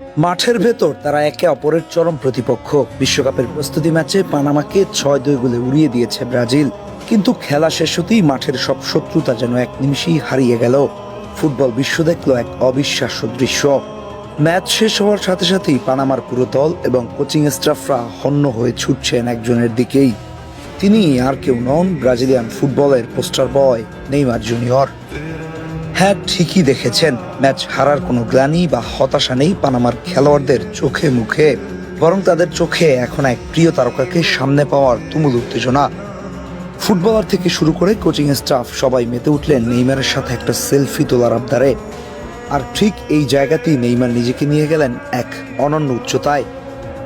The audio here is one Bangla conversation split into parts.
মাঠের ভেতর তারা একে অপরের চরম প্রতিপক্ষ। বিশ্বকাপের প্রস্তুতি ম্যাচে পানামাকে 6-2 গোলে উড়িয়ে দিয়েছে ব্রাজিল, কিন্তু খেলা শেষ হতেই মাঠের সব শত্রুতা যেন এক নিমিষেই হারিয়ে গেল। ফুটবল বিশ্ব দেখল এক অবিশ্বাস্য দৃশ্য। ম্যাচ শেষ হওয়ার সাথে সাথেই পানামার পুরো দল এবং কোচিং স্টাফরা হন্য হয়ে ছুটছেন একজনের দিকেই। তিনি আর কেউ নন, ব্রাজিলিয়ান ফুটবলের পোস্টার বয় নেইমার জুনিয়র। হ্যাঁ, ঠিকই দেখেছেন, ম্যাচ হারার কোনো গ্লানি বা হতাশা নেই পানামার খেলোয়াড়দের চোখে মুখে, বরং তাদের চোখে এখন এক প্রিয় তারকাকে সামনে পাওয়ার তুমুল উত্তেজনা। ফুটবলার থেকে শুরু করে কোচিং স্টাফ সবাই মেতে উঠলেন নেইমারের সাথে একটা সেলফি তোলার আবদারে। আর ঠিক এই জায়গাতেই নেইমার নিজেকে নিয়ে গেলেন এক অনন্য উচ্চতায়।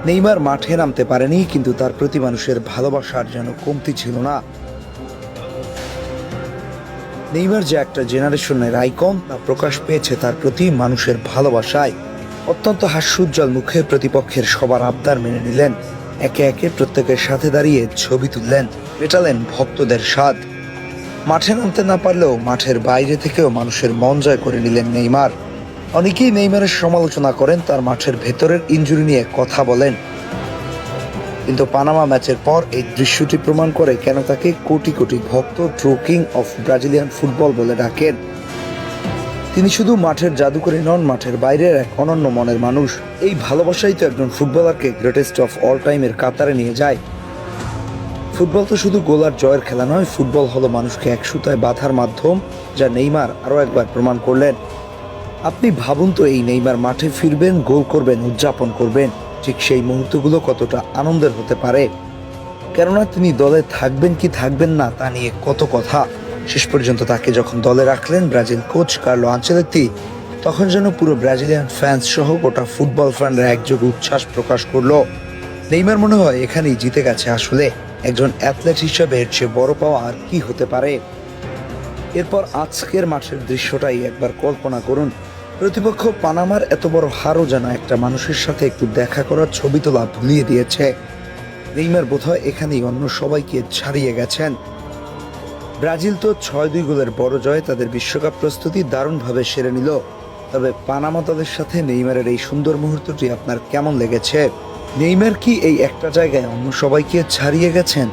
নেইমার মাঠে নামতে পারেনি, কিন্তু তার প্রতি মানুষের ভালোবাসার যেন কমতি ছিল না। নেইমার যে একটা জেনারেশনের আইকন, তা প্রকাশ পেয়েছে তার প্রতি মানুষের ভালোবাসায়। অত্যন্ত হাস্যোজ্জ্বল মুখে প্রতিপক্ষের সবার আবদার মেনে নিলেন, একে একে প্রত্যেকের সাথে দাঁড়িয়ে ছবি তুললেন, মেটালেন ভক্তদের স্বাদ। মাঠে নামতে না পারলেও মাঠের বাইরে থেকেও মানুষের মন জয় করে নিলেন নেইমার। অনেকেই নেইমারের সমালোচনা করেন, তার মাঠের ভেতরের ইনজুরি নিয়ে কথা বলেন, কিন্তু পানামা ম্যাচের পর এই দৃশ্যটি প্রমাণ করে কেন তাকে কোটি কোটি ভক্ত true king of Brazilian football বলে ডাকেন। তিনি শুধু মাঠের জাদুকরী নন, মাঠের বাইরের এক অনন্য মনের মানুষ। এই ভালোবাসাই তো একজন ফুটবলারকে গ্রেটেস্ট অফ অল টাইমের কাতারে নিয়ে যায়। ফুটবল তো শুধু গোল আর জয়ের খেলা নয়, ফুটবল হলো মানুষকে এক সুতায় বাঁধার মাধ্যম, যা নেইমার আরও একবার প্রমাণ করলেন। আপনি ভাবুন তো, এই নেইমার মাঠে ফিরবেন, গোল করবেন, উদযাপন করবেন, ঠিক সেই মুহূর্তগুলো কতটা আনন্দের হতে পারে। কেননা তিনি দলে থাকবেন কি থাকবেন না তা নিয়ে কত কথা। শেষ পর্যন্ত তাকে যখন দলে রাখলেন ব্রাজিল কোচ কার্লো আনচেলত্তি, তখন যেন পুরো ব্রাজিলিয়ান ফ্যান্স সহ গোটা ফুটবল ফ্যানরা একযোগে উচ্ছ্বাস প্রকাশ করলো। নেইমার মনে হয় এখানেই জিতে গেছে। আসলে একজন অ্যাথলেট হিসেবে এর চেয়ে বড় পাওয়া আর কি হতে পারে। এরপর আজকের মাঠের দৃশ্যটাই একবার কল্পনা করুন। প্রতিপক্ষ পানামার এত বড় হারও যেন একটা মানুষের সাথে একটু দেখা করার ছবি তোলা ভুলিয়ে দিয়েছে। নেইমার বোধহয় এখানেই অন্য সবাইকে ছাড়িয়ে গেছেন। ব্রাজিল তো 6-2 গোলের বড় জয়ে তাদের বিশ্বকাপ প্রস্তুতি দারুণভাবে সেরে নিল। তবে পানামা দলের সাথে নেইমারের এই সুন্দর মুহূর্তটি আপনার কেমন লেগেছে? নেইমার কি এই একটা জায়গায় অন্য সবাইকে ছাড়িয়ে গেছেন?